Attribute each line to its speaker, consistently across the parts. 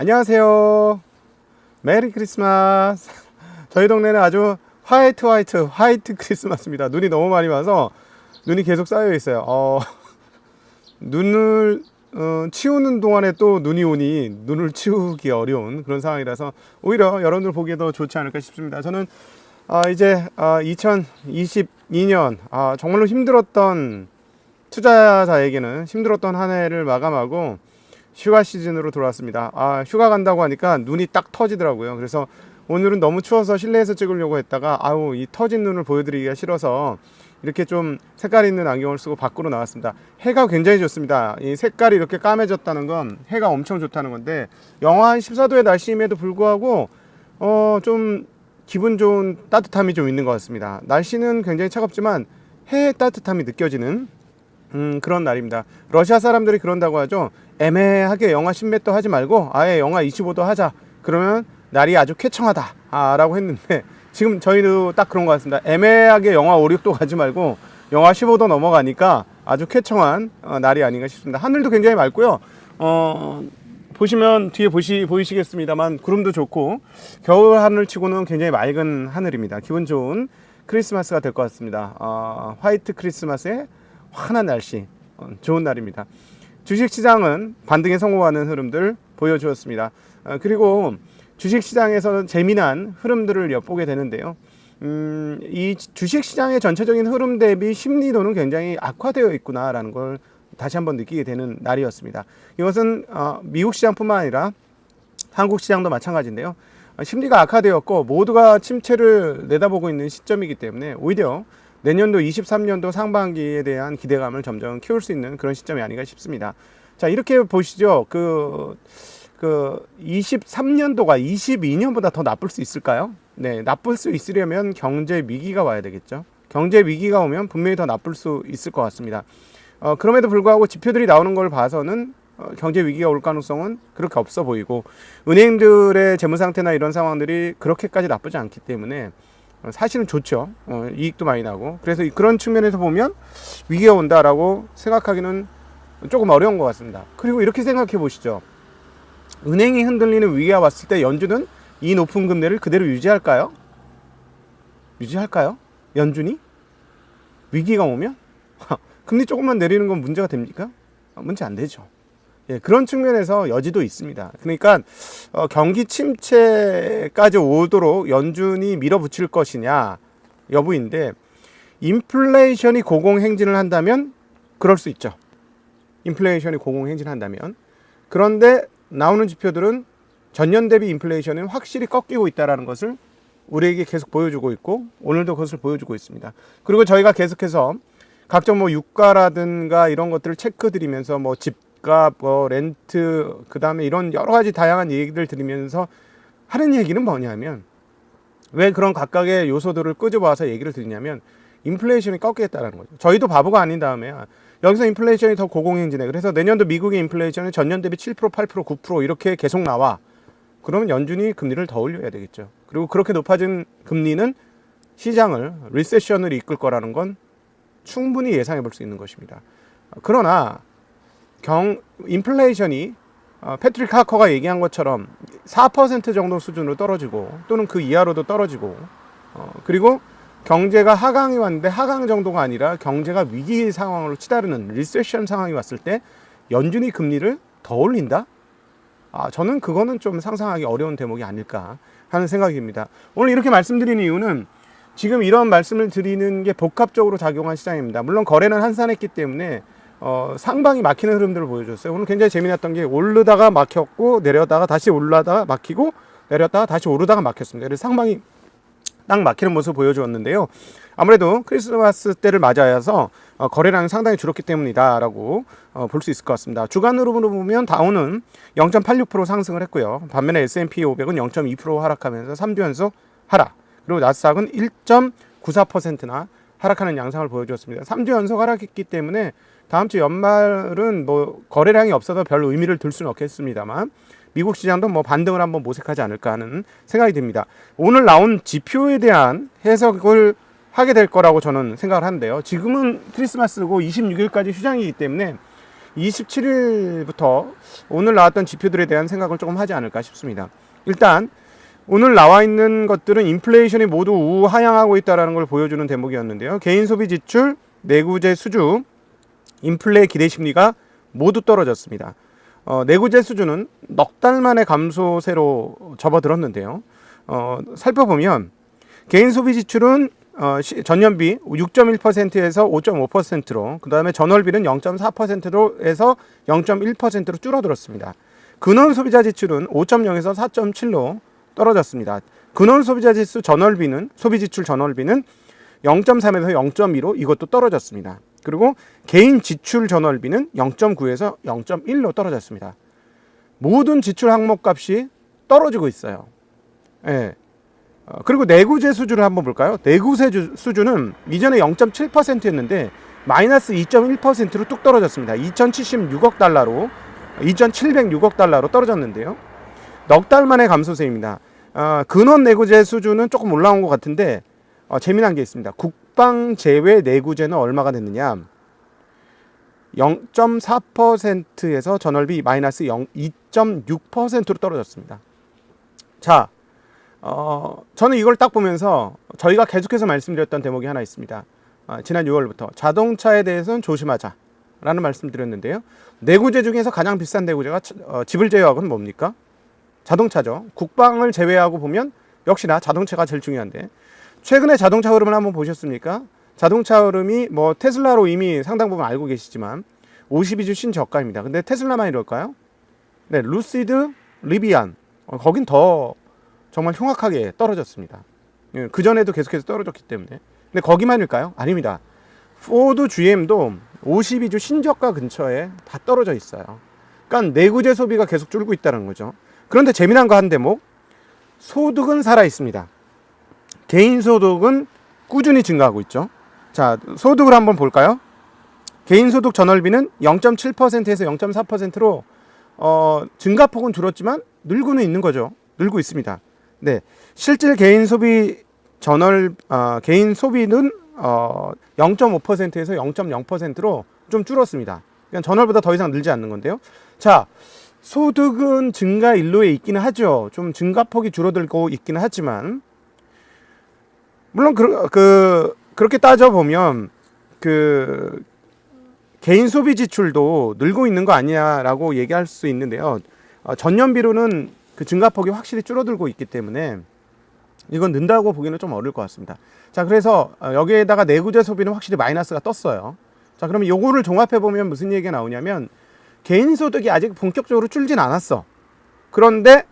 Speaker 1: 안녕하세요. 메리 크리스마스. 저희 동네는 아주 화이트 크리스마스입니다. 눈이 너무 많이 와서 눈이 계속 쌓여 있어요. 눈을 치우는 동안에 또 눈이 오니 눈을 치우기 어려운 그런 상황이라서 오히려 여러분들 보기에도 좋지 않을까 싶습니다. 저는 이제 2022년 정말로 힘들었던 투자자에게는 힘들었던 한 해를 마감하고 휴가 시즌으로 돌아왔습니다. 휴가 간다고 하니까 눈이 딱 터지더라고요. 그래서 오늘은 너무 추워서 실내에서 찍으려고 했다가 이 터진 눈을 보여드리기가 싫어서 이렇게 좀 색깔 있는 안경을 쓰고 밖으로 나왔습니다. 해가 굉장히 좋습니다. 이 색깔이 이렇게 까매졌다는 건 해가 엄청 좋다는 건데 영하 14도의 날씨임에도 불구하고 좀 기분 좋은 따뜻함이 좀 있는 것 같습니다. 날씨는 굉장히 차갑지만 해의 따뜻함이 느껴지는 그런 날입니다. 러시아 사람들이 그런다고 하죠. 애매하게 영하 10몇 도 하지 말고 아예 영하 25도 하자. 그러면 날이 아주 쾌청하다 라고 했는데 지금 저희도 딱 그런 것 같습니다. 애매하게 영하 5, 6도 가지 말고 영하 15도 넘어가니까 아주 쾌청한 날이 아닌가 싶습니다. 하늘도 굉장히 맑고요. 보시면 뒤에 보이시겠습니다만 구름도 좋고 겨울 하늘 치고는 굉장히 맑은 하늘입니다. 기분 좋은 크리스마스가 될 것 같습니다. 화이트 크리스마스의 환한 날씨, 좋은 날입니다. 주식시장은 반등에 성공하는 흐름들 보여주었습니다. 그리고 주식시장에서는 재미난 흐름들을 엿보게 되는데요. 이 주식시장의 전체적인 흐름 대비 심리도는 굉장히 악화되어 있구나라는 걸 다시 한번 느끼게 되는 날이었습니다. 이것은 미국 시장뿐만 아니라 한국 시장도 마찬가지인데요. 심리가 악화되었고 모두가 침체를 내다보고 있는 시점이기 때문에 오히려 내년도 23년도 상반기에 대한 기대감을 점점 키울 수 있는 그런 시점이 아닌가 싶습니다. 자, 이렇게 보시죠. 23년도가 22년보다 더 나쁠 수 있을까요? 네, 나쁠 수 있으려면 경제 위기가 와야 되겠죠. 경제 위기가 오면 분명히 더 나쁠 수 있을 것 같습니다. 그럼에도 불구하고 지표들이 나오는 걸 봐서는 경제 위기가 올 가능성은 그렇게 없어 보이고 은행들의 재무 상태나 이런 상황들이 그렇게까지 나쁘지 않기 때문에 사실은 좋죠. 이익도 많이 나고. 그래서 그런 측면에서 보면 위기가 온다라고 생각하기는 조금 어려운 것 같습니다. 그리고 이렇게 생각해 보시죠. 은행이 흔들리는 위기가 왔을 때 연준은 이 높은 금리를 그대로 유지할까요? 연준이? 위기가 오면? 금리 조금만 내리는 건 문제가 됩니까? 문제 안 되죠. 예, 그런 측면에서 여지도 있습니다. 그러니까 경기 침체까지 오도록 연준이 밀어붙일 것이냐 여부인데 인플레이션이 고공행진을 한다면 그럴 수 있죠. 인플레이션이 고공행진한다면. 그런데 나오는 지표들은 전년 대비 인플레이션은 확실히 꺾이고 있다는 것을 우리에게 계속 보여주고 있고 오늘도 그것을 보여주고 있습니다. 그리고 저희가 계속해서 각종 유가라든가 이런 것들을 체크드리면서 집값, 렌트, 그 다음에 이런 여러 가지 다양한 얘기들 드리면서 하는 얘기는 뭐냐면 왜 그런 각각의 요소들을 끄집어와서 얘기를 드리냐면 인플레이션이 꺾이겠다는 거죠. 저희도 바보가 아닌 다음에 여기서 인플레이션이 더 고공행진해. 그래서 내년도 미국의 인플레이션은 전년 대비 7%, 8%, 9% 이렇게 계속 나와. 그러면 연준이 금리를 더 올려야 되겠죠. 그리고 그렇게 높아진 금리는 시장을 리세션을 이끌 거라는 건 충분히 예상해 볼 수 있는 것입니다. 그러나 인플레이션이 패트릭 하커가 얘기한 것처럼 4% 정도 수준으로 떨어지고 또는 그 이하로도 떨어지고 그리고 경제가 하강이 왔는데 하강 정도가 아니라 경제가 위기 상황으로 치달으는 리세션 상황이 왔을 때 연준이 금리를 더 올린다? 저는 그거는 좀 상상하기 어려운 대목이 아닐까 하는 생각입니다. 오늘 이렇게 말씀드리는 이유는 지금 이런 말씀을 드리는 게 복합적으로 작용한 시장입니다. 물론 거래는 한산했기 때문에 상방이 막히는 흐름들을 보여줬어요. 오늘 굉장히 재미났던 게 오르다가 막혔고 내려다가 다시 올라다가 막히고 내렸다가 다시 오르다가 막혔습니다. 그래서 상방이 딱 막히는 모습을 보여주었는데요. 아무래도 크리스마스 때를 맞아서 거래량이 상당히 줄었기 때문이다라고 볼 수 있을 것 같습니다. 주간으로 보면 다우는 0.86% 상승을 했고요. 반면에 S&P 500은 0.2% 하락하면서 3주 연속 하락. 그리고 나스닥은 1.94%나 하락하는 양상을 보여주었습니다. 3주 연속 하락했기 때문에 다음 주 연말은 거래량이 없어서 별 의미를 둘 수는 없겠습니다만 미국 시장도 반등을 한번 모색하지 않을까 하는 생각이 듭니다. 오늘 나온 지표에 대한 해석을 하게 될 거라고 저는 생각을 하는데요. 지금은 크리스마스고 26일까지 휴장이기 때문에 27일부터 오늘 나왔던 지표들에 대한 생각을 조금 하지 않을까 싶습니다. 일단 오늘 나와 있는 것들은 인플레이션이 모두 우하향하고 있다는 걸 보여주는 대목이었는데요. 개인 소비 지출, 내구재 수주, 인플레 기대 심리가 모두 떨어졌습니다. 내구재 수주는 넉 달 만에 감소세로 접어들었는데요. 살펴보면 개인 소비 지출은 전년비 6.1%에서 5.5%로, 그 다음에 전월비는 0.4%에서 0.1%로 줄어들었습니다. 근원 소비자 지출은 5.0에서 4.7로 떨어졌습니다. 근원 소비자 지수 전월비는, 소비 지출 전월비는 0.3에서 0.2로 이것도 떨어졌습니다. 그리고 개인 지출 전월비는 0.9에서 0.1로 떨어졌습니다. 모든 지출 항목 값이 떨어지고 있어요. 예. 그리고 내구재 수주를 한번 볼까요? 내구재 수주는 이전에 0.7%였는데 마이너스 2.1%로 뚝 떨어졌습니다. 2076억 달러로 2706억 달러로 떨어졌는데요. 넉 달 만의 감소세입니다. 근원 내구재 수주는 조금 올라온 것 같은데 재미난 게 있습니다. 국방 제외 내구재는 얼마가 됐느냐? 0.4%에서 전월비 마이너스 2.6%로 떨어졌습니다. 자, 저는 이걸 딱 보면서 저희가 계속해서 말씀드렸던 대목이 하나 있습니다. 지난 6월부터 자동차에 대해서는 조심하자라는 말씀드렸는데요. 내구재 중에서 가장 비싼 내구재가 지불 제외하고는 뭡니까? 자동차죠. 국방을 제외하고 보면 역시나 자동차가 제일 중요한데, 최근에 자동차 흐름을 한번 보셨습니까? 자동차 흐름이 뭐 테슬라로 이미 상당 부분 알고 계시지만 52주 신저가입니다. 근데 테슬라만 이럴까요? 네, 루시드, 리비안 거긴 더 정말 흉악하게 떨어졌습니다. 그 전에도 계속해서 떨어졌기 때문에. 근데 거기만일까요? 아닙니다. 포드, GM도 52주 신저가 근처에 다 떨어져 있어요. 그러니까 내구재 소비가 계속 줄고 있다는 거죠. 그런데 재미난 거 한 대목, 소득은 살아 있습니다. 개인 소득은 꾸준히 증가하고 있죠. 자, 소득을 한번 볼까요? 개인 소득 전월비는 0.7%에서 0.4%로 증가폭은 줄었지만 늘고는 있는 거죠. 늘고 있습니다. 네, 실질 개인 소비 개인 소비는 0.5%에서 0.0%로 좀 줄었습니다. 그냥 전월보다 더 이상 늘지 않는 건데요. 자, 소득은 증가 일로에 있기는 하죠. 좀 증가폭이 줄어들고 있기는 하지만, 물론 그렇게 따져보면 개인 소비 지출도 늘고 있는 거 아니냐라고 얘기할 수 있는데요. 전년비로는 그 증가폭이 확실히 줄어들고 있기 때문에 이건 는다고 보기는 좀 어려울 것 같습니다. 자, 그래서 여기에다가 내구재 소비는 확실히 마이너스가 떴어요. 자, 그러면 요거를 종합해 보면 무슨 얘기가 나오냐면, 개인 소득이 아직 본격적으로 줄진 않았어. 그런데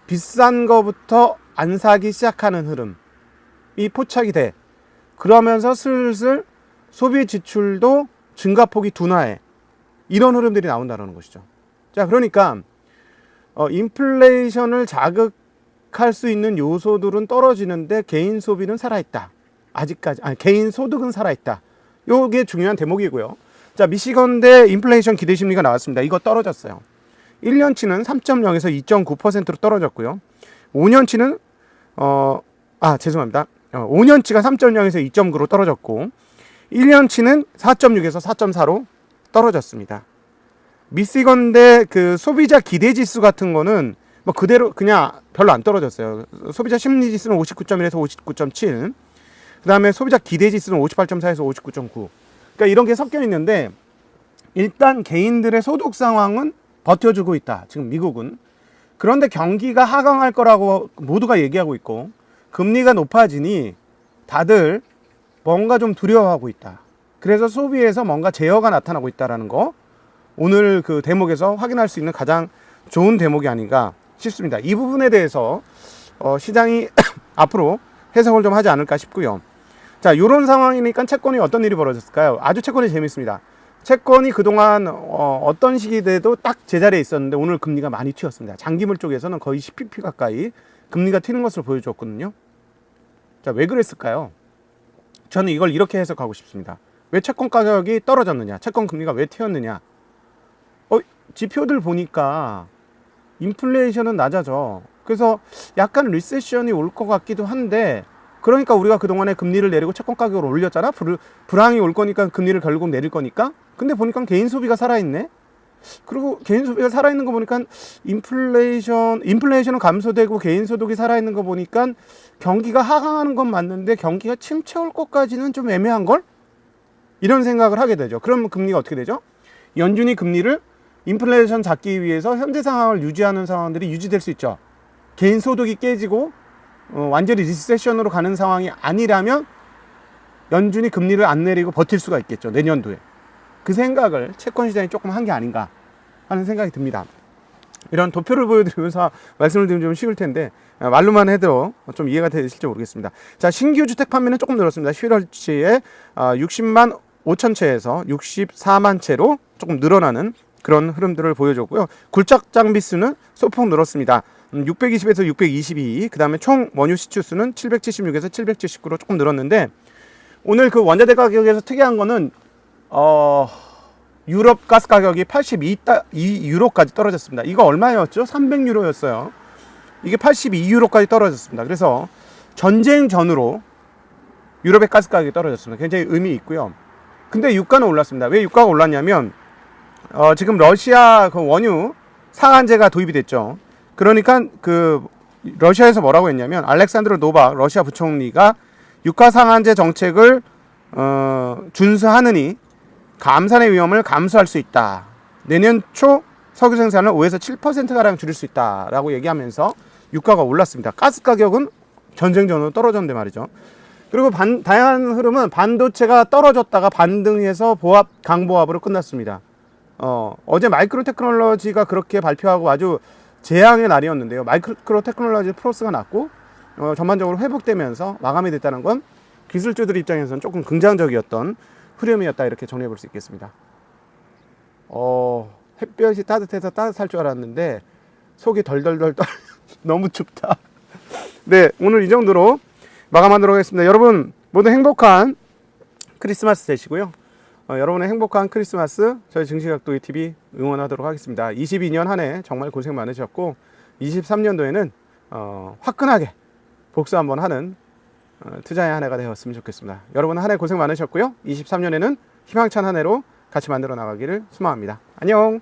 Speaker 1: 비싼 거부터 안 사기 시작하는 흐름이 포착이 돼. 그러면서 슬슬 소비 지출도 증가폭이 둔화해. 이런 흐름들이 나온다는 것이죠. 자, 그러니까 인플레이션을 자극할 수 있는 요소들은 떨어지는데 개인 소비는 살아있다. 아직까지 개인 소득은 살아있다. 요게 중요한 대목이고요. 자, 미시건대 인플레이션 기대 심리가 나왔습니다. 이거 떨어졌어요. 1년치는 3.0에서 2.9%로 떨어졌고요. 5년치는 5년치가 3.0에서 2.9로 떨어졌고, 1년치는 4.6에서 4.4로 떨어졌습니다. 미시건대 그 소비자 기대 지수 같은 거는 뭐 그대로 그냥 별로 안 떨어졌어요. 소비자 심리 지수는 59.1에서 59.7. 그다음에 소비자 기대 지수는 58.4에서 59.9. 그러니까 이런 게 섞여 있는데, 일단 개인들의 소득 상황은 버텨주고 있다. 지금 미국은. 그런데 경기가 하강할 거라고 모두가 얘기하고 있고, 금리가 높아지니 다들 뭔가 좀 두려워하고 있다. 그래서 소비에서 뭔가 제어가 나타나고 있다는 거, 오늘 그 대목에서 확인할 수 있는 가장 좋은 대목이 아닌가 싶습니다. 이 부분에 대해서 시장이 앞으로 해석을 좀 하지 않을까 싶고요. 자, 이런 상황이니까 채권이 어떤 일이 벌어졌을까요? 아주 채권이 재밌습니다. 채권이 그동안 어떤 시기 때도 딱 제자리에 있었는데 오늘 금리가 많이 튀었습니다. 장기물 쪽에서는 거의 10pp 가까이 금리가 튀는 것을 보여줬거든요. 자, 왜 그랬을까요? 저는 이걸 이렇게 해석하고 싶습니다. 왜 채권 가격이 떨어졌느냐? 채권 금리가 왜 튀었느냐? 지표들 보니까 인플레이션은 낮아져. 그래서 약간 리세션이 올 것 같기도 한데, 그러니까 우리가 그동안에 금리를 내리고 채권 가격을 올렸잖아. 불황이 올 거니까 금리를 결국 내릴 거니까 근데 보니까 개인 소비가 살아있네. 그리고 개인 소비가 살아있는 거 보니까 인플레이션은 감소되고 개인 소득이 살아있는 거 보니까 경기가 하강하는 건 맞는데 경기가 침체 올 것까지는 좀 애매한 걸? 이런 생각을 하게 되죠. 그러면 금리가 어떻게 되죠? 연준이 금리를 인플레이션 잡기 위해서 현재 상황을 유지하는 상황들이 유지될 수 있죠. 개인 소득이 깨지고 완전히 리세션으로 가는 상황이 아니라면 연준이 금리를 안 내리고 버틸 수가 있겠죠. 내년도에. 그 생각을 채권 시장이 조금 한 게 아닌가 하는 생각이 듭니다. 이런 도표를 보여드리면서 말씀을 드리면 좀 쉬울 텐데 말로만 해도 좀 이해가 되실지 모르겠습니다. 자, 신규 주택 판매는 조금 늘었습니다. 11월치에 60만 5천 채에서 64만 채로 조금 늘어나는 그런 흐름들을 보여줬고요. 굴착 장비 수는 소폭 늘었습니다. 620에서 622, 그 다음에 총 원유 시추 수는 776에서 779로 조금 늘었는데, 오늘 그 원자재 가격에서 특이한 거는 유럽 가스 가격이 82유로까지 떨어졌습니다. 이거 얼마였죠? 300유로였어요. 이게 82유로까지 떨어졌습니다. 그래서 전쟁 전후로 유럽의 가스 가격이 떨어졌습니다. 굉장히 의미 있고요. 근데 유가는 올랐습니다. 왜 유가가 올랐냐면 지금 러시아 그 원유 상한제가 도입이 됐죠. 그러니까 그 러시아에서 뭐라고 했냐면, 알렉산드로 노박 러시아 부총리가 유가 상한제 정책을 준수하느니 감산의 위험을 감수할 수 있다. 내년 초 석유 생산을 5에서 7%가량 줄일 수 있다라고 얘기하면서 유가가 올랐습니다. 가스 가격은 전쟁 전후로 떨어졌는데 말이죠. 그리고 다양한 흐름은 반도체가 떨어졌다가 반등해서 강보합으로 끝났습니다. 어제 마이크로 테크놀로지가 그렇게 발표하고 아주 재앙의 날이었는데요. 마이크로 테크놀로지 플러스가 났고 전반적으로 회복되면서 마감이 됐다는 건 기술주들 입장에서는 조금 긍정적이었던 흐름이었다, 이렇게 정리해 볼 수 있겠습니다. 햇볕이 따뜻해서 따뜻할 줄 알았는데 속이 덜덜덜 떨 너무 춥다. 네, 오늘 이 정도로 마감하도록 하겠습니다. 여러분 모두 행복한 크리스마스 되시고요. 여러분의 행복한 크리스마스 저희 증시각도기 TV 응원하도록 하겠습니다. 22년 한 해 정말 고생 많으셨고 23년도에는 화끈하게 복수 한번 하는 투자의 한 해가 되었으면 좋겠습니다. 여러분 한 해 고생 많으셨고요. 23년에는 희망찬 한 해로 같이 만들어 나가기를 소망합니다. 안녕.